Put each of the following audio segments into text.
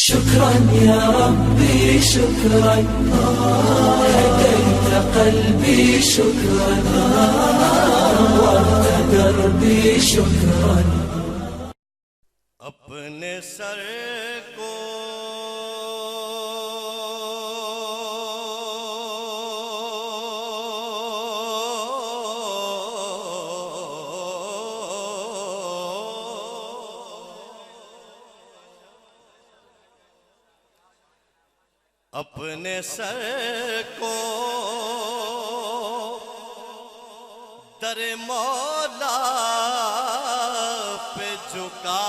شكرا يا ربي شكرا هديت قلبي شكرا نورت دربي شكرا اپنے سر کو اپنے سر کو در مولا پہ جھکا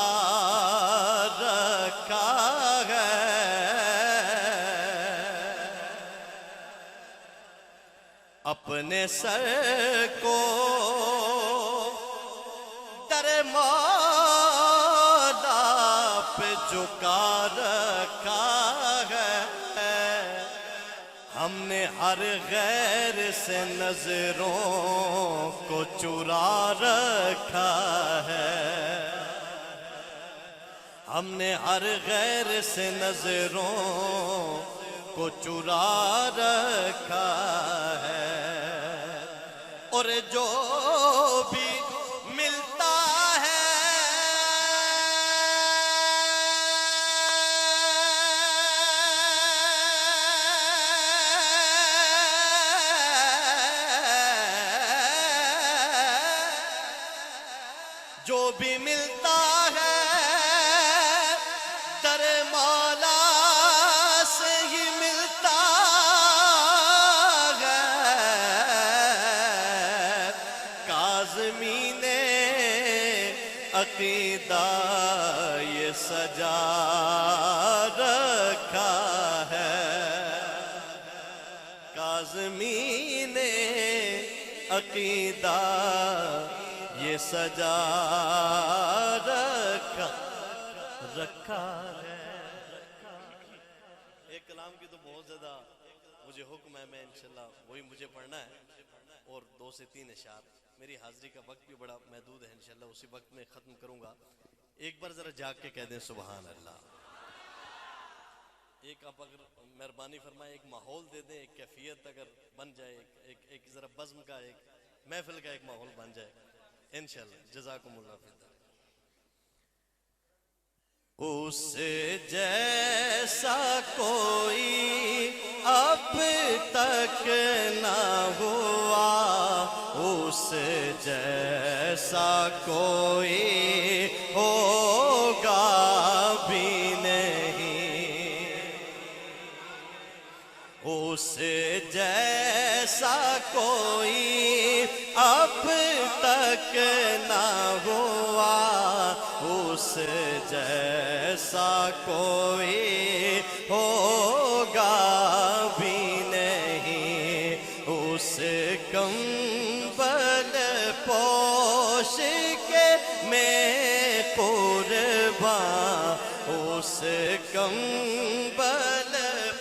رکھا ہے اپنے سر کو در مولا پہ جھکا رکھا ہے ہم نے ہر غیر سے نظروں کو چرا رکھا ہے ہم نے ہر غیر سے نظروں کو چرا رکھا ہے اور جو بھی ملتا ہے جو بھی ملتا ہے در مولا سے ہی ملتا ہے کاظمین عقیدہ یہ سجا رکھا ہے کاظمین عقیدہ یہ سجا رکھا ہے ایک کلام کی تو بہت زیادہ مجھے حکم ہے میں انشاءاللہ وہی مجھے پڑھنا ہے اور 2 سے 3 اشعار میری حاضری کا وقت بھی بڑا محدود ہے انشاءاللہ اسی وقت میں ختم کروں گا ایک بار ذرا جاگ کے کہہ دیں سبحان اللہ ایک آپ اگر مہربانی فرمائیں ایک ماحول دے دیں ایک کیفیت اگر بن جائے ایک ذرا بزم کا ایک محفل کا ایک ماحول بن جائے انشاءاللہ جزاکم اللہ خیر اس جیسا کوئی اب تک نہ ہوا اس جیسا کوئی ہوگا بھی نہیں اس جیسا کوئی اب تک نہ ہوا اس جیسا کوئی ہوگا بھی نہیں اس کمبل پوش کے میں قرباں اس کمبل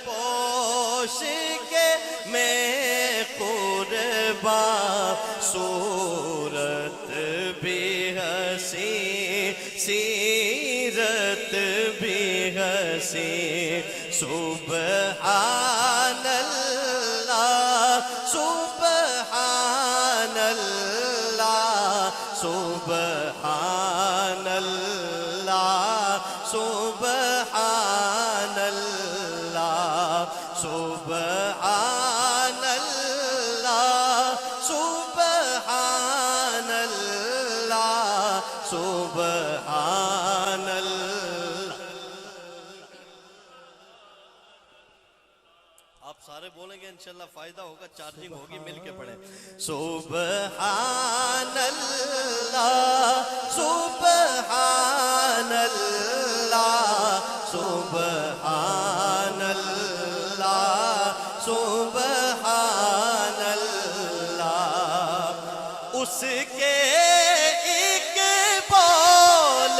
پوش کے میں قرباں صورت بھی حسین سیرت بھی حسین سبحان اللہ سبحان اللہ سبحان اللہ سبحان اللہ سبحان اللہ سبحان اللہ سبحان اللہ آپ سارے بولیں گے انشاءاللہ فائدہ ہوگا چارجنگ ہوگی مل کے پڑھیں سبحان اللہ سبحان اللہ سبحان اللہ سبحان اللہ اس کے ایک بول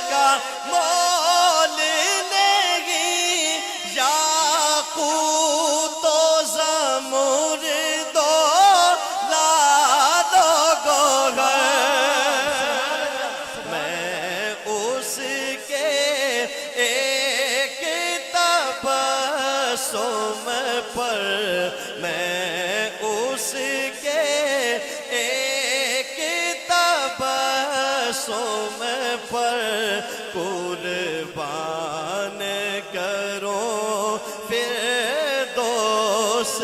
کا مول نہیں یاقوت و زمرد و لعل و گوہر میں اس کے تبسم پر میں اس کے ایک تبسم پر قربان کروں فردوس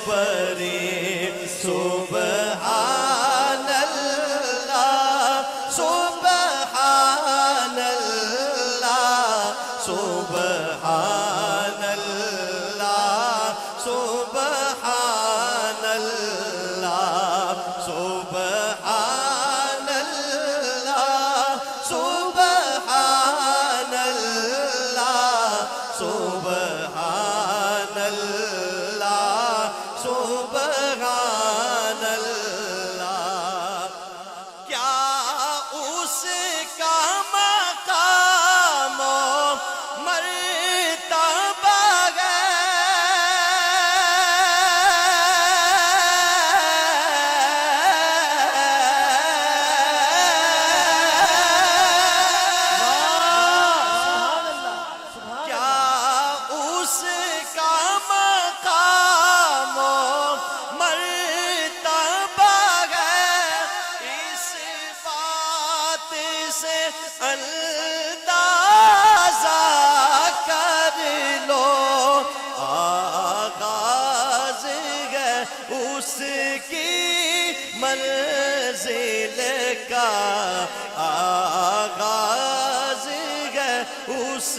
بری سبحان اللہ سبحان اللہ سبحان اللہ سبحان اللہ سبحان اللہ سبحان اللہ سبحان اللہ سبحان اللہ کیا اس کا مقام و مرتبہ اندازہ کر لو آغاز ہے اس کی منزل کا آغاز ہے اس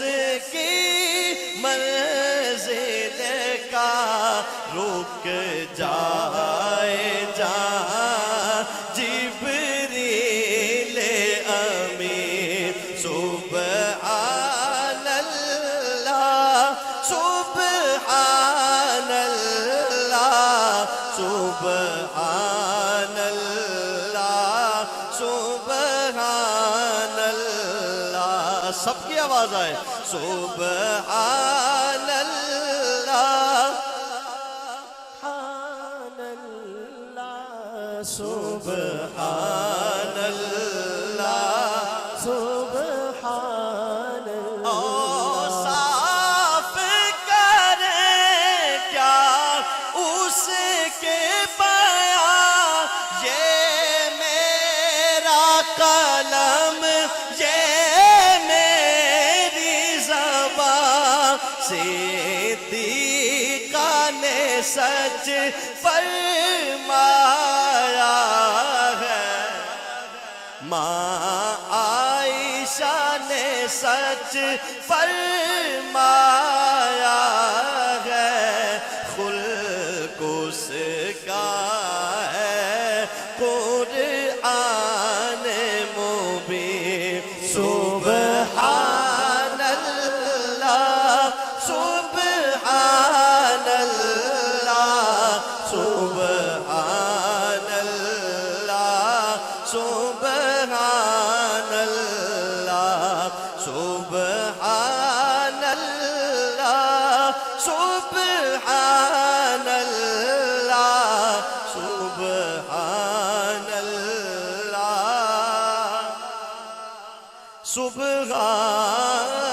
کی منزل کا رک جائے جہاں جبریل امین سبحان اللہ سبحان اللہ سبحان اللہ سبحان اللہ سب کی آواز آئے سبحان اللہ سبحان اللہ سبحان اللہ صاف کریں کیا اس کے بیان یہ میرا قلم یہ میری زبان صدیقہ نے سچ فرمایا ہے ماں عائشہ نے سچ فرمایا ہے خلق اس کا ہے قرآن مبین سبحان اللہ سبحان اللہ سبحان اللہ سبحان اللہ سبحان اللہ سبحان اللہ سبحان اللہ سبحان